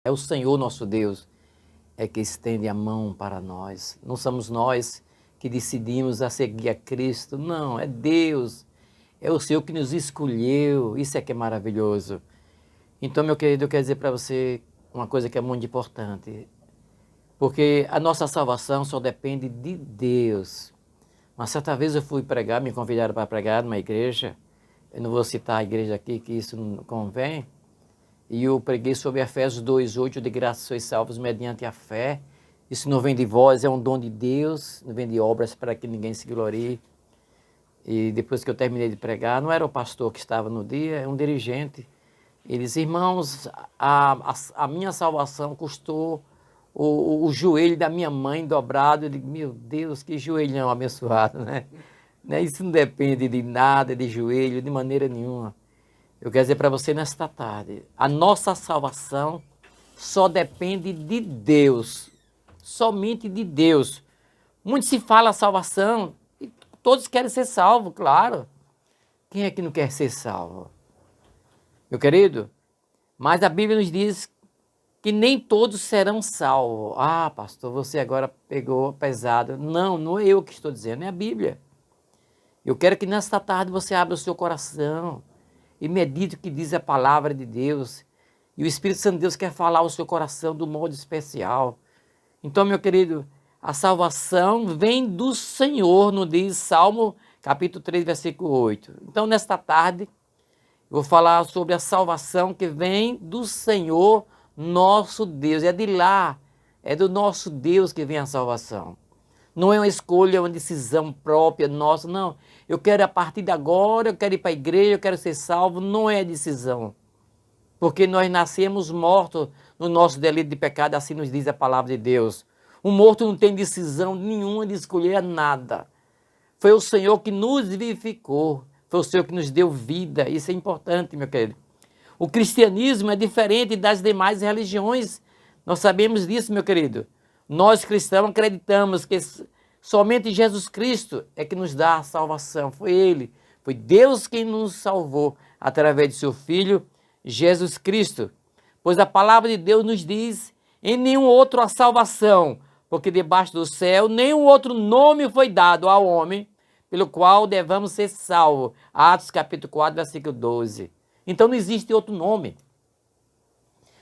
É o Senhor nosso Deus é que estende a mão para nós. Não somos nós que decidimos a seguir a Cristo. Não, é Deus. É o Senhor que nos escolheu. Isso é que é maravilhoso. Então, meu querido, eu quero dizer para você uma coisa que é muito importante. Porque a nossa salvação só depende de Deus. Uma certa vez eu fui pregar, me convidaram para pregar numa igreja. Eu não vou citar a igreja aqui, que isso não convém. E eu preguei sobre Efésios 2:8, de graça sois salvos mediante a fé. Isso não vem de vós, é um dom de Deus, não vem de obras para que ninguém se glorie. E depois que eu terminei de pregar, não era o pastor que estava no dia, é um dirigente. Ele disse: irmãos, a minha salvação custou o joelho da minha mãe dobrado. Eu digo: meu Deus, que joelhão abençoado, né? Isso não depende de nada, de joelho, de maneira nenhuma. Eu quero dizer para você nesta tarde, a nossa salvação só depende de Deus, somente de Deus. Muito se fala salvação, e todos querem ser salvos, claro. Quem é que não quer ser salvo? Meu querido, mas a Bíblia nos diz que nem todos serão salvos. Ah, pastor, você agora pegou pesado. Não, não é eu que estou dizendo, é a Bíblia. Eu quero que nesta tarde você abra o seu coração e medite o que diz a palavra de Deus. E o Espírito Santo de Deus quer falar ao seu coração do modo especial. Então, meu querido, a salvação vem do Senhor, nos diz Salmo capítulo 3, versículo 8. Então, nesta tarde, eu vou falar sobre a salvação que vem do Senhor, nosso Deus. É de lá, é do nosso Deus que vem a salvação. Não é uma escolha, é uma decisão própria nossa, não. Eu quero, a partir de agora, eu quero ir para a igreja, eu quero ser salvo. Não é decisão. Porque nós nascemos mortos no nosso delito de pecado, assim nos diz a palavra de Deus. O morto não tem decisão nenhuma de escolher nada. Foi o Senhor que nos vivificou. Foi o Senhor que nos deu vida. Isso é importante, meu querido. O cristianismo é diferente das demais religiões. Nós sabemos disso, meu querido. Nós cristãos acreditamos que somente Jesus Cristo é que nos dá a salvação. Foi Ele, foi Deus quem nos salvou através de seu Filho, Jesus Cristo. Pois a palavra de Deus nos diz: em nenhum outro há salvação, porque debaixo do céu nenhum outro nome foi dado ao homem, pelo qual devamos ser salvos. Atos capítulo 4, versículo 12. Então não existe outro nome.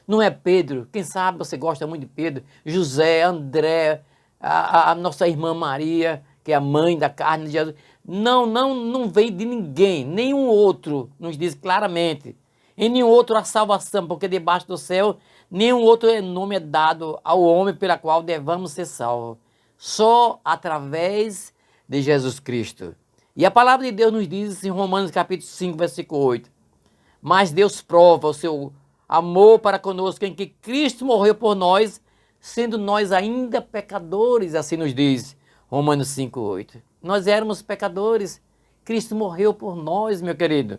Não é Pedro, quem sabe você gosta muito de Pedro, José, André, a nossa irmã Maria, que é a mãe da carne de Jesus. Não vem de ninguém, nenhum outro, nos diz claramente. Em nenhum outro há salvação, porque debaixo do céu nenhum outro nome é dado ao homem pela qual devamos ser salvos. Só através de Jesus Cristo. E a palavra de Deus nos diz em Romanos capítulo 5, versículo 8. Mas Deus prova o seu amor para conosco em que Cristo morreu por nós, sendo nós ainda pecadores, assim nos diz Romanos 5:8. Nós éramos pecadores, Cristo morreu por nós, meu querido.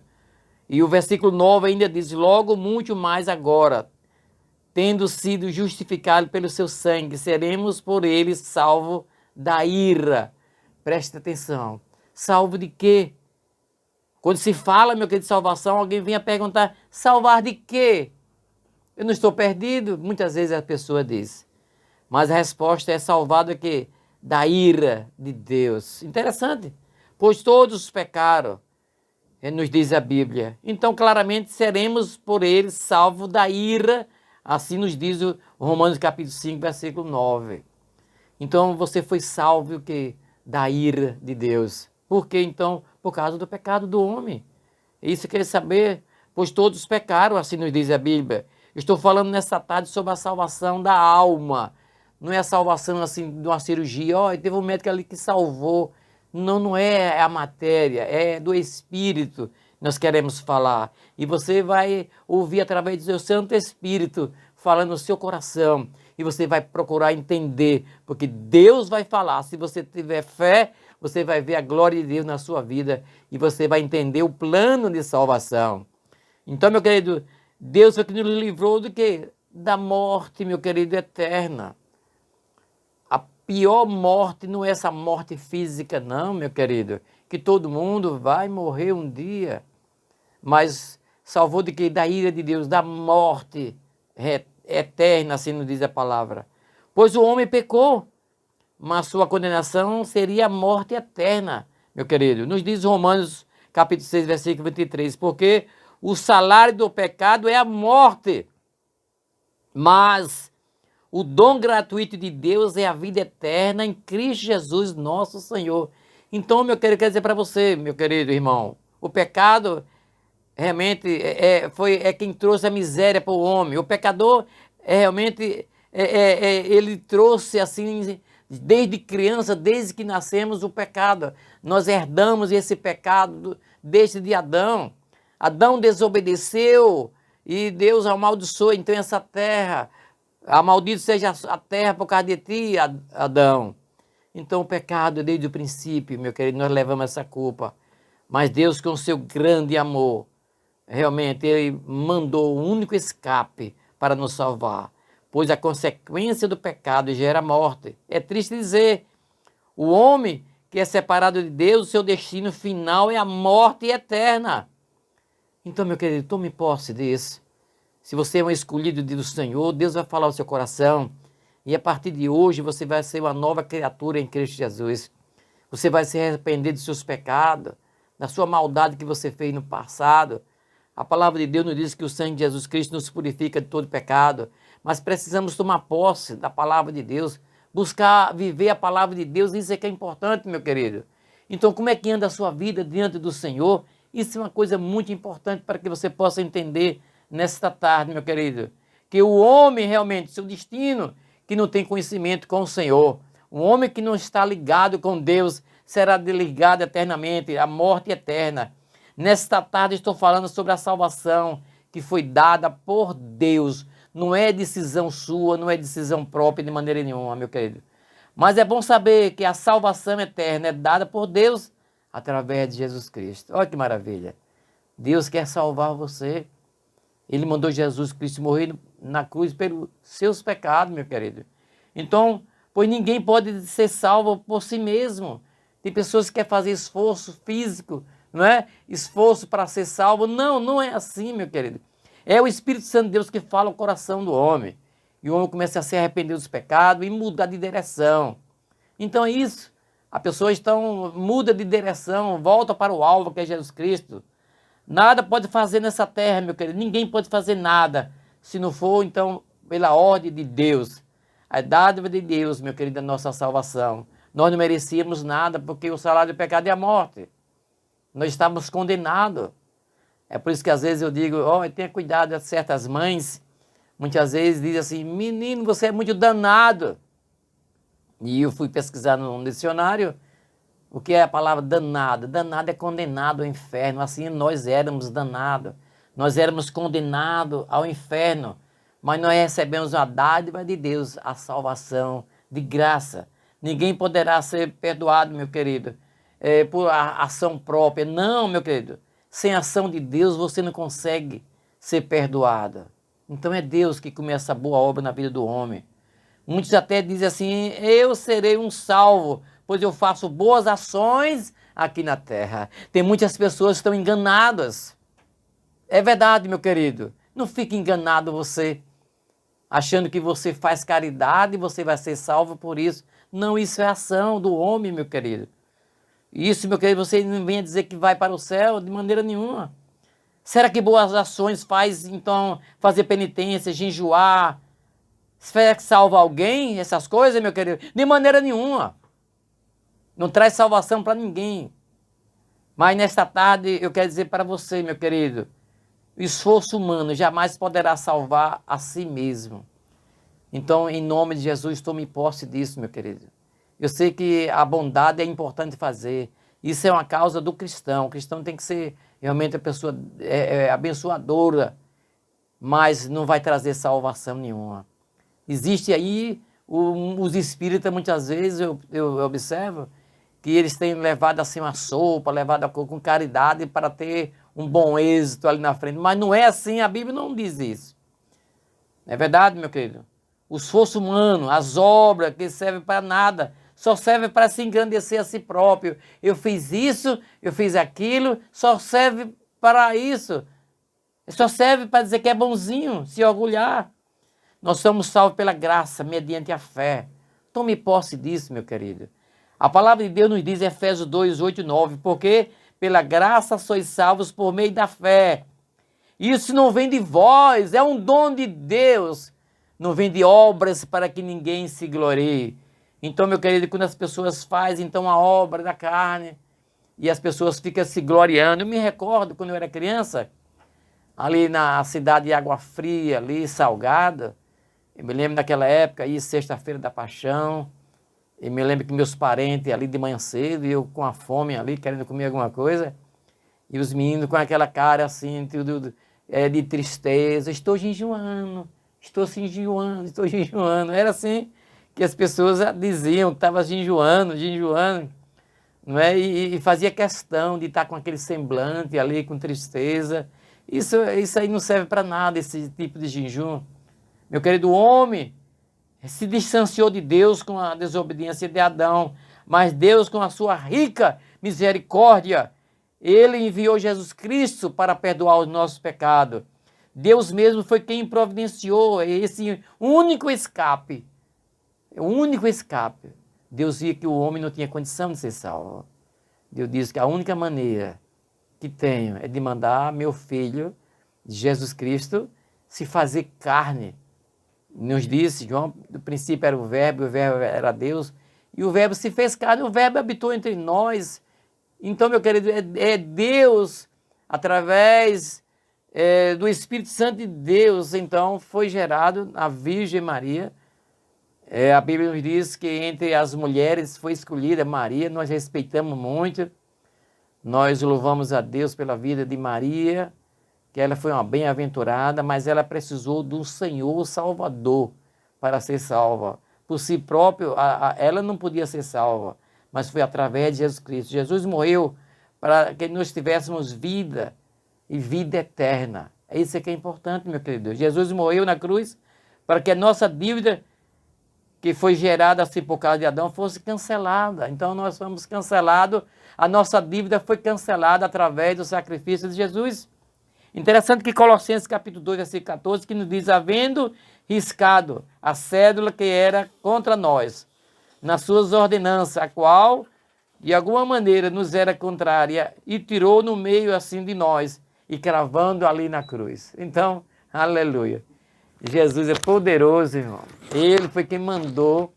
E o versículo 9 ainda diz: logo muito mais agora, tendo sido justificados pelo seu sangue, seremos por ele salvos da ira. Preste atenção. Salvo de quê? Quando se fala, meu querido, de salvação, alguém vem a perguntar: salvar de quê? Eu não estou perdido? Muitas vezes a pessoa diz. Mas a resposta é: salvado de quê? Da ira de Deus. Interessante. Pois todos pecaram, nos diz a Bíblia. Então, claramente, seremos por ele salvos da ira. Assim nos diz o Romanos capítulo 5, versículo 9. Então, você foi salvo o quê? Da ira de Deus. Por quê, então? Por causa do pecado do homem. Isso eu queria saber. Pois todos pecaram, assim nos diz a Bíblia. Estou falando nessa tarde sobre a salvação da alma. Não é a salvação assim de uma cirurgia. Teve um médico ali que salvou. Não é a matéria, é do Espírito nós queremos falar. E você vai ouvir através do seu Santo Espírito falando no seu coração. E você vai procurar entender, porque Deus vai falar. Se você tiver fé, você vai ver a glória de Deus na sua vida e você vai entender o plano de salvação. Então, meu querido, Deus foi que nos livrou do quê? Da morte, meu querido, eterna. A pior morte não é essa morte física, não, meu querido, que todo mundo vai morrer um dia, mas salvou de quê? Da ira de Deus, da morte eterna, assim nos diz a palavra. Pois o homem pecou, mas sua condenação seria a morte eterna, meu querido. Nos diz Romanos capítulo 6, versículo 23, porque o salário do pecado é a morte, mas o dom gratuito de Deus é a vida eterna em Cristo Jesus, nosso Senhor. Então, meu querido, quero dizer para você, meu querido irmão, o pecado realmente é quem trouxe a miséria para o homem. O pecador realmente ele trouxe assim, desde criança, desde que nascemos, o pecado. Nós herdamos esse pecado desde de Adão. Adão desobedeceu e Deus amaldiçoou então essa terra. Maldito seja a terra por causa de ti, Adão. Então o pecado desde o princípio, meu querido, nós levamos essa culpa. Mas Deus, com seu grande amor, realmente Ele mandou o único escape para nos salvar. Pois a consequência do pecado gera morte. É triste dizer, o homem que é separado de Deus, o seu destino final é a morte eterna. Então, meu querido, tome posse disso. Se você é um escolhido do Senhor, Deus vai falar ao seu coração. E a partir de hoje você vai ser uma nova criatura em Cristo Jesus. Você vai se arrepender dos seus pecados, da sua maldade que você fez no passado. A palavra de Deus nos diz que o sangue de Jesus Cristo nos purifica de todo pecado. Mas precisamos tomar posse da palavra de Deus, buscar viver a palavra de Deus. Isso é que é importante, meu querido. Então, como é que anda a sua vida diante do Senhor? Isso é uma coisa muito importante para que você possa entender nesta tarde, meu querido. Que o homem realmente, seu destino, que não tem conhecimento com o Senhor, um homem que não está ligado com Deus, será desligado eternamente, a morte eterna. Nesta tarde estou falando sobre a salvação que foi dada por Deus. Não é decisão sua, não é decisão própria de maneira nenhuma, meu querido. Mas é bom saber que a salvação eterna é dada por Deus através de Jesus Cristo. Olha que maravilha. Deus quer salvar você. Ele mandou Jesus Cristo morrer na cruz pelos seus pecados, meu querido. Então, pois ninguém pode ser salvo por si mesmo. Tem pessoas que querem fazer esforço físico, não é? Esforço para ser salvo. Não, não é assim, meu querido. É o Espírito Santo de Deus que fala o coração do homem. E o homem começa a se arrepender dos pecados e mudar de direção. Então é isso. A pessoa então muda de direção, volta para o alvo que é Jesus Cristo. Nada pode fazer nessa terra, meu querido. Ninguém pode fazer nada se não for, então, pela ordem de Deus. A dádiva de Deus, meu querido, é a nossa salvação. Nós não merecíamos nada porque o salário do pecado é a morte. Nós estávamos condenados. É por isso que às vezes eu digo, tenha cuidado de certas mães. Muitas vezes dizem assim, menino, você é muito danado. E eu fui pesquisar no dicionário o que é a palavra danado. Danado é condenado ao inferno. Assim nós éramos danados. Nós éramos condenados ao inferno. Mas nós recebemos a dádiva de Deus, a salvação de graça. Ninguém poderá ser perdoado, meu querido, por ação própria. Não, meu querido. Sem ação de Deus você não consegue ser perdoado. Então é Deus que começa a boa obra na vida do homem. Muitos até dizem assim, eu serei um salvo, pois eu faço boas ações aqui na terra. Tem muitas pessoas que estão enganadas. É verdade, meu querido. Não fique enganado você, achando que você faz caridade e você vai ser salvo por isso. Não, isso é ação do homem, meu querido. Isso, meu querido, você não venha dizer que vai para o céu de maneira nenhuma. Será que boas ações faz, então, fazer penitência, jejuar? Será que salva alguém, essas coisas, meu querido? De maneira nenhuma. Não traz salvação para ninguém. Mas nesta tarde eu quero dizer para você, meu querido, o esforço humano jamais poderá salvar a si mesmo. Então, em nome de Jesus, tome posse disso, meu querido. Eu sei que a bondade é importante fazer. Isso é uma causa do cristão. O cristão tem que ser realmente a pessoa abençoadora, mas não vai trazer salvação nenhuma. Existe aí os espíritas, muitas vezes, eu observo, que eles têm levado assim uma sopa, levado com caridade para ter um bom êxito ali na frente. Mas não é assim, a Bíblia não diz isso. Não é verdade, meu querido? O esforço humano, as obras que servem para nada, só servem para se engrandecer a si próprio. Eu fiz isso, eu fiz aquilo, só serve para isso. Só serve para dizer que é bonzinho, se orgulhar. Nós somos salvos pela graça, mediante a fé. Tome posse disso, meu querido. A palavra de Deus nos diz, Efésios 2, 8 e 9, porque pela graça sois salvos por meio da fé. Isso não vem de vós, é um dom de Deus. Não vem de obras para que ninguém se glorie. Então, meu querido, quando as pessoas fazem então a obra da carne e as pessoas ficam se gloriando. Eu me recordo quando eu era criança, ali na cidade de Água Fria, ali Salgada. Eu me lembro naquela época, aí sexta-feira da Paixão. Eu me lembro que meus parentes ali de manhã cedo, e eu com a fome ali, querendo comer alguma coisa. E os meninos com aquela cara assim, tudo de tristeza. Estou jejuando, estou jejuando, estou jejuando. Era assim que as pessoas diziam que estava jejuando, não é? E fazia questão de estar com aquele semblante ali, com tristeza. Isso aí não serve para nada, esse tipo de jejum. Meu querido, homem se distanciou de Deus com a desobediência de Adão, mas Deus, com a sua rica misericórdia, Ele enviou Jesus Cristo para perdoar os nossos pecados. Deus mesmo foi quem providenciou esse único escape. O único escape. Deus via que o homem não tinha condição de ser salvo. Deus disse que a única maneira que tenho é de mandar meu filho, Jesus Cristo, se fazer carne. Nos disse, João, do princípio era o verbo era Deus, e o verbo se fez carne, o verbo habitou entre nós. Então, meu querido, é Deus, através do Espírito Santo de Deus, então, foi gerado a Virgem Maria. A Bíblia nos diz que entre as mulheres foi escolhida Maria, nós respeitamos muito, nós louvamos a Deus pela vida de Maria, que ela foi uma bem-aventurada, mas ela precisou do Senhor Salvador para ser salva. Por si próprio, ela não podia ser salva, mas foi através de Jesus Cristo. Jesus morreu para que nós tivéssemos vida e vida eterna. Isso que é importante, meu querido. Jesus morreu na cruz para que a nossa dívida, que foi gerada assim por causa de Adão, fosse cancelada. Então nós fomos cancelados, a nossa dívida foi cancelada através do sacrifício de Jesus. Interessante que Colossenses capítulo 2, versículo 14, que nos diz, havendo riscado a cédula que era contra nós, nas suas ordenanças, a qual, de alguma maneira, nos era contrária, e tirou no meio assim de nós, e cravando ali na cruz. Então, aleluia. Jesus é poderoso, irmão. Ele foi quem mandou,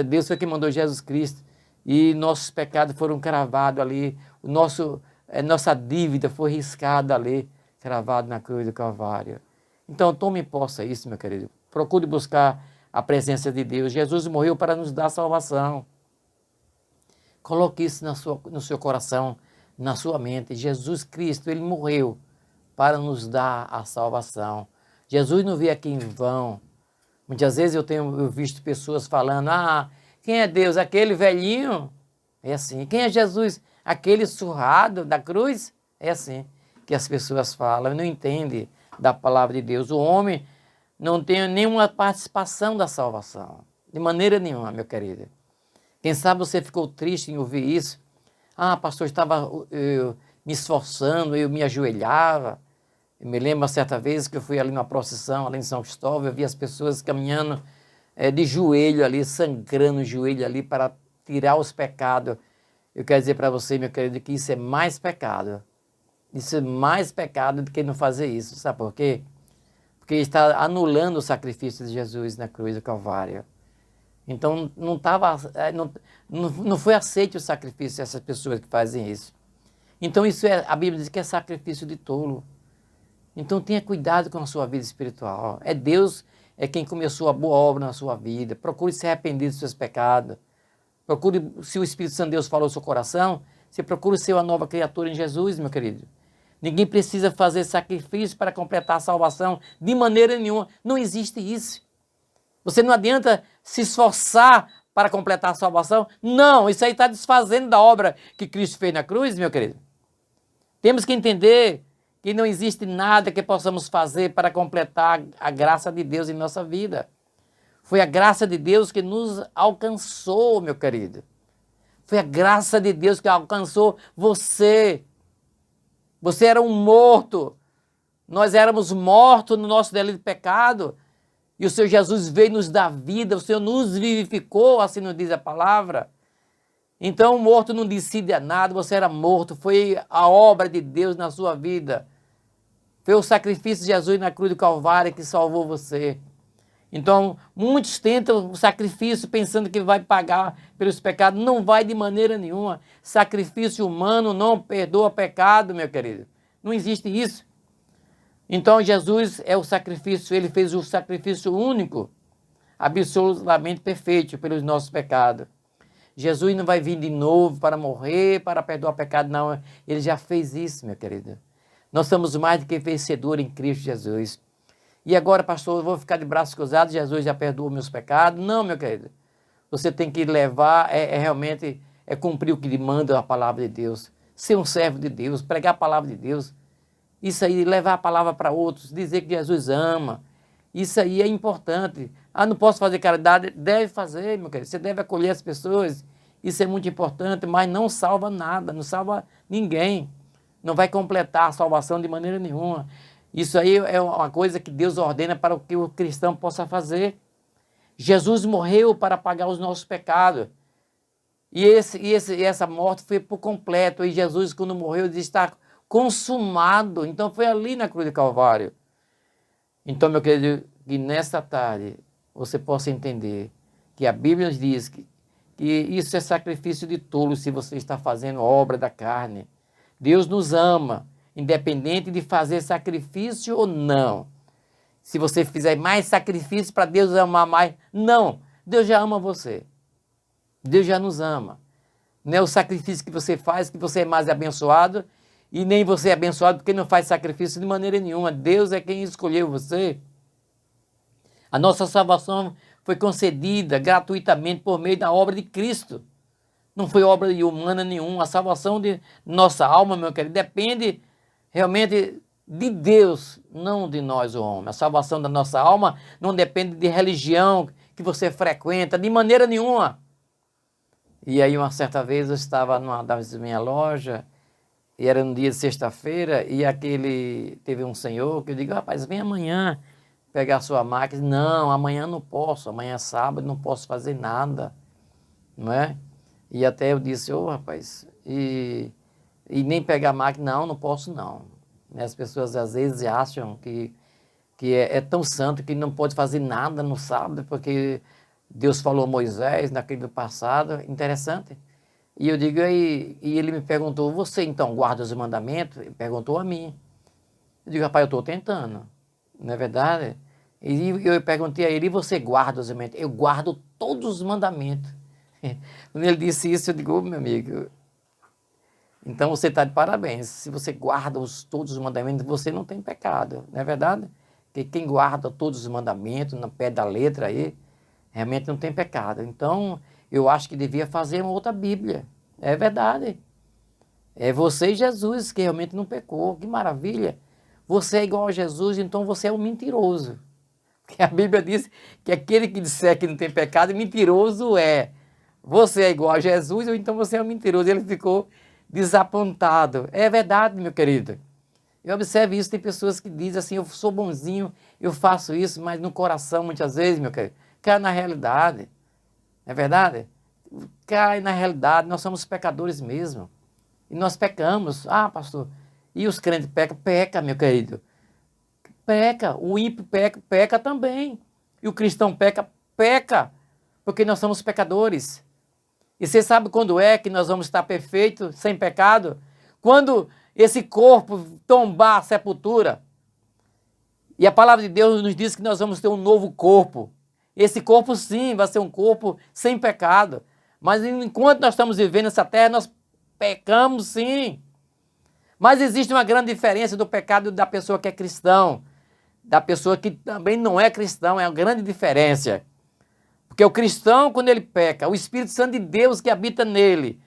Deus foi quem mandou Jesus Cristo, e nossos pecados foram cravados ali, nossa dívida foi riscada ali, cravada na cruz do Calvário. Então, tome posse isso, meu querido. Procure buscar a presença de Deus. Jesus morreu para nos dar salvação. Coloque isso no seu coração, na sua mente. Jesus Cristo, Ele morreu para nos dar a salvação. Jesus não veio aqui em vão. Muitas vezes eu tenho visto pessoas falando, quem é Deus? Aquele velhinho? É assim. Quem é Jesus? Aquele surrado da cruz? É assim que as pessoas falam, não entendem da palavra de Deus. O homem não tem nenhuma participação da salvação, de maneira nenhuma, meu querido. Quem sabe você ficou triste em ouvir isso? Pastor, estava me esforçando, eu me ajoelhava. Eu me lembro uma certa vez que eu fui ali numa procissão, ali em São Cristóvão, eu vi as pessoas caminhando de joelho ali, sangrando o joelho ali para tirar os pecados. Eu quero dizer para você, meu querido, que isso é mais pecado. Isso é mais pecado do que não fazer isso. Sabe por quê? Porque está anulando o sacrifício de Jesus na cruz do Calvário. Então não foi aceito o sacrifício dessas pessoas que fazem isso. Então a Bíblia diz que é sacrifício de tolo. Então tenha cuidado com a sua vida espiritual. É Deus quem começou a boa obra na sua vida. Procure se arrepender dos seus pecados. Procure, se o Espírito Santo de Deus falou no seu coração, você procura ser uma nova criatura em Jesus, meu querido. Ninguém precisa fazer sacrifício para completar a salvação, de maneira nenhuma. Não existe isso. Você não adianta se esforçar para completar a salvação. Não, isso aí está desfazendo da obra que Cristo fez na cruz, meu querido. Temos que entender que não existe nada que possamos fazer para completar a graça de Deus em nossa vida. Foi a graça de Deus que nos alcançou, meu querido. Foi a graça de Deus que alcançou você. Você era um morto. Nós éramos mortos no nosso delito de pecado. E o Senhor Jesus veio nos dar vida, o Senhor nos vivificou, assim nos diz a palavra. Então o morto não decide a nada, você era morto, foi a obra de Deus na sua vida. Foi o sacrifício de Jesus na cruz do Calvário que salvou você. Então, muitos tentam o sacrifício pensando que vai pagar pelos pecados. Não vai de maneira nenhuma. Sacrifício humano não perdoa pecado, meu querido. Não existe isso. Então, Jesus é o sacrifício, ele fez o sacrifício único, absolutamente perfeito pelos nossos pecados. Jesus não vai vir de novo para morrer, para perdoar pecado, não. Ele já fez isso, meu querido. Nós somos mais do que vencedores em Cristo Jesus. E agora, pastor, eu vou ficar de braços cruzados, Jesus já perdoou meus pecados. Não, meu querido. Você tem que levar, realmente, cumprir o que lhe manda a palavra de Deus. Ser um servo de Deus, pregar a palavra de Deus. Isso aí, levar a palavra para outros, dizer que Jesus ama. Isso aí é importante. Ah, não posso fazer caridade? Deve fazer, meu querido. Você deve acolher as pessoas. Isso é muito importante, mas não salva nada, não salva ninguém. Não vai completar a salvação de maneira nenhuma. Isso aí é uma coisa que Deus ordena para que o cristão possa fazer. Jesus morreu para pagar os nossos pecados. E essa morte foi por completo. E Jesus, quando morreu, disse: está consumado. Então foi ali na cruz do Calvário. Então, meu querido, que nesta tarde você possa entender que a Bíblia nos diz que isso é sacrifício de tolo se você está fazendo obra da carne. Deus nos ama, independente de fazer sacrifício ou não. Se você fizer mais sacrifício para Deus amar mais, não, Deus já ama você. Deus já nos ama. Não é o sacrifício que você faz que você é mais abençoado, e nem você é abençoado porque não faz sacrifício de maneira nenhuma. Deus é quem escolheu você. A nossa salvação foi concedida gratuitamente por meio da obra de Cristo. Não foi obra humana nenhuma. A salvação de nossa alma, meu querido, depende realmente de Deus, não de nós, o homem. A salvação da nossa alma não depende de religião que você frequenta, de maneira nenhuma. E aí, uma certa vez, eu estava numa das minhas lojas, e era um dia de sexta-feira, e teve um senhor que eu digo: rapaz, vem amanhã pegar a sua máquina. Não, amanhã não posso, amanhã é sábado, não posso fazer nada, não é? E até eu disse: rapaz, e nem pegar a máquina, não posso não. As pessoas às vezes acham que é tão santo que não pode fazer nada no sábado, porque Deus falou a Moisés naquele do passado. Interessante. E eu digo, e ele me perguntou: você então guarda os mandamentos? Ele perguntou a mim. Eu digo: rapaz, eu estou tentando, não é verdade? E eu perguntei a ele: e você guarda os mandamentos? Eu guardo todos os mandamentos. Quando ele disse isso, eu digo: meu amigo, então você está de parabéns. Se você guarda todos os mandamentos, você não tem pecado, não é verdade? Porque quem guarda todos os mandamentos, no pé da letra aí, realmente não tem pecado. Então, eu acho que devia fazer uma outra Bíblia. É verdade. É você e Jesus que realmente não pecou. Que maravilha. Você é igual a Jesus, então você é um mentiroso. Porque a Bíblia diz que aquele que disser que não tem pecado, mentiroso é. Você é igual a Jesus, ou então você é um mentiroso. Ele ficou desapontado. É verdade, meu querido. Eu observo isso, tem pessoas que dizem assim: eu sou bonzinho, eu faço isso, mas no coração, muitas vezes, meu querido, cai na realidade. É verdade? Cai na realidade, nós somos pecadores mesmo. E nós pecamos. Ah, pastor, e os crentes pecam? Peca, meu querido. Peca. O ímpio peca também. E o cristão peca, porque nós somos pecadores. E você sabe quando é que nós vamos estar perfeitos, sem pecado? Quando esse corpo tombar a sepultura. E a palavra de Deus nos diz que nós vamos ter um novo corpo. Esse corpo, sim, vai ser um corpo sem pecado. Mas enquanto nós estamos vivendo nessa terra, nós pecamos, sim. Mas existe uma grande diferença do pecado da pessoa que é cristão, da pessoa que também não é cristão. É uma grande diferença. Porque o cristão, quando ele peca, o Espírito Santo de Deus que habita nele,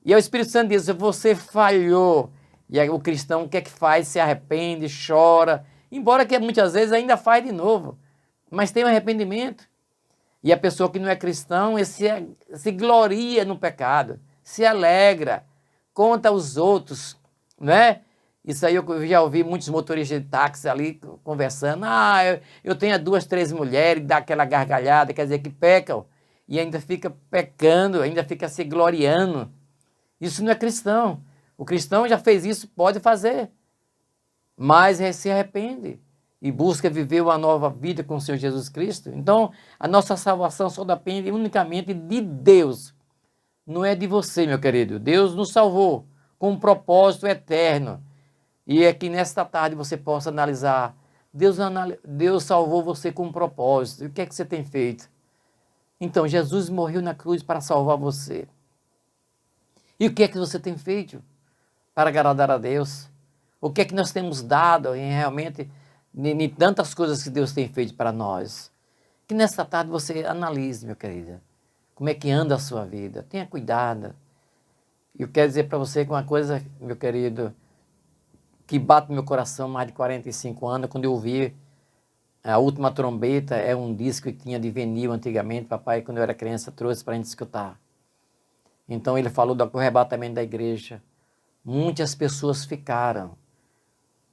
e o Espírito Santo diz: você falhou. E aí o cristão, o que é que faz? Se arrepende, chora, embora que muitas vezes ainda faz de novo, mas tem um arrependimento. E a pessoa que não é cristão se gloria no pecado, se alegra, conta aos outros, não é? Isso aí eu já ouvi muitos motoristas de táxi ali conversando. Eu tenho 2, 3 mulheres, dá aquela gargalhada, quer dizer que pecam. E ainda fica pecando, ainda fica se gloriando. Isso não é cristão. O cristão já fez isso, pode fazer. Mas se arrepende e busca viver uma nova vida com o Senhor Jesus Cristo. Então, a nossa salvação só depende unicamente de Deus. Não é de você, meu querido. Deus nos salvou com um propósito eterno. E é que nesta tarde você possa analisar. Deus salvou você com um propósito. E o que é que você tem feito? Então, Jesus morreu na cruz para salvar você. E o que é que você tem feito para agradar a Deus? O que é que nós temos dado em realmente em tantas coisas que Deus tem feito para nós? Que nesta tarde você analise, meu querido, como é que anda a sua vida. Tenha cuidado. E eu quero dizer para você que uma coisa, meu querido, que bate no meu coração mais de 45 anos, quando eu ouvi A Última Trombeta, é um disco que tinha de vinil antigamente, papai, quando eu era criança, trouxe para a gente escutar. Então ele falou do arrebatamento da igreja. Muitas pessoas ficaram,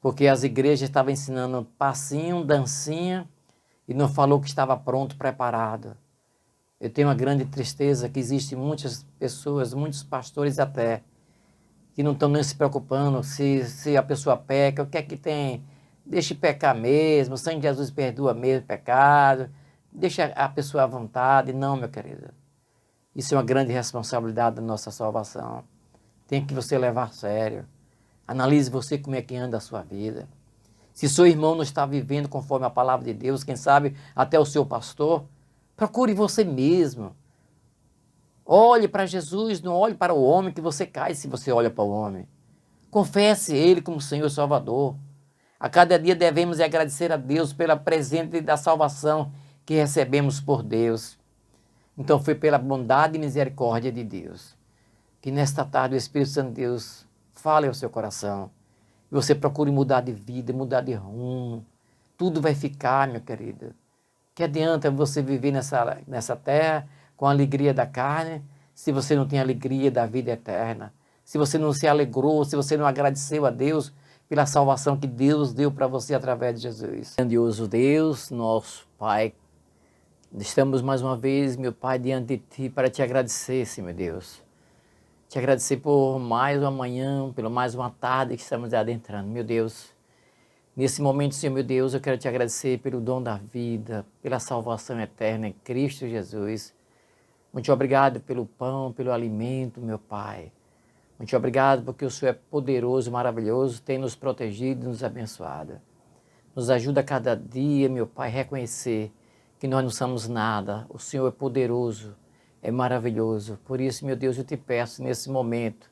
porque as igrejas estavam ensinando passinho, dancinha, e não falou que estava pronto, preparado. Eu tenho uma grande tristeza que existem muitas pessoas, muitos pastores até, que não estão nem se preocupando se a pessoa peca, o que é que tem? Deixe pecar mesmo, o sangue de Jesus perdoa mesmo o pecado, deixa a pessoa à vontade. Não, meu querido. Isso é uma grande responsabilidade da nossa salvação. Tem que você levar a sério. Analise você como é que anda a sua vida. Se seu irmão não está vivendo conforme a palavra de Deus, quem sabe até o seu pastor, procure você mesmo. Olhe para Jesus, não olhe para o homem que você cai se você olha para o homem. Confesse Ele como Senhor e Salvador. A cada dia devemos agradecer a Deus pela presente da salvação que recebemos por Deus. Então foi pela bondade e misericórdia de Deus que nesta tarde o Espírito Santo de Deus fale ao seu coração. E você procure mudar de vida, mudar de rumo. Tudo vai ficar, meu querido. Que adianta você viver nessa terra com a alegria da carne, se você não tem a alegria da vida eterna? Se você não se alegrou, se você não agradeceu a Deus pela salvação que Deus deu para você através de Jesus. Grandioso Deus, nosso Pai, estamos mais uma vez, meu Pai, diante de Ti para Te agradecer, Senhor Deus. Te agradecer por mais uma manhã, pelo mais uma tarde que estamos adentrando, meu Deus. Nesse momento, Senhor, meu Deus, eu quero Te agradecer pelo dom da vida, pela salvação eterna em Cristo Jesus. Muito obrigado pelo pão, pelo alimento, meu Pai. Muito obrigado porque o Senhor é poderoso, maravilhoso, tem nos protegido e nos abençoado. Nos ajuda a cada dia, meu Pai, a reconhecer que nós não somos nada. O Senhor é poderoso, é maravilhoso. Por isso, meu Deus, eu te peço nesse momento,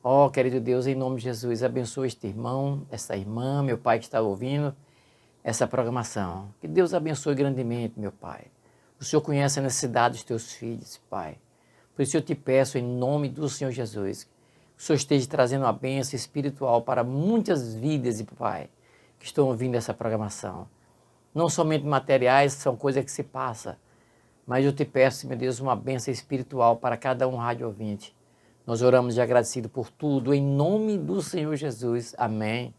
ó, querido Deus, em nome de Jesus, abençoa este irmão, essa irmã, meu Pai que está ouvindo essa programação. Que Deus abençoe grandemente, meu Pai. O Senhor conhece a necessidade dos teus filhos, Pai. Por isso eu te peço, em nome do Senhor Jesus, que o Senhor esteja trazendo uma bênção espiritual para muitas vidas, Pai, que estão ouvindo essa programação. Não somente materiais, são coisas que se passam, mas eu te peço, meu Deus, uma bênção espiritual para cada um rádio ouvinte. Nós oramos de agradecido por tudo, em nome do Senhor Jesus. Amém.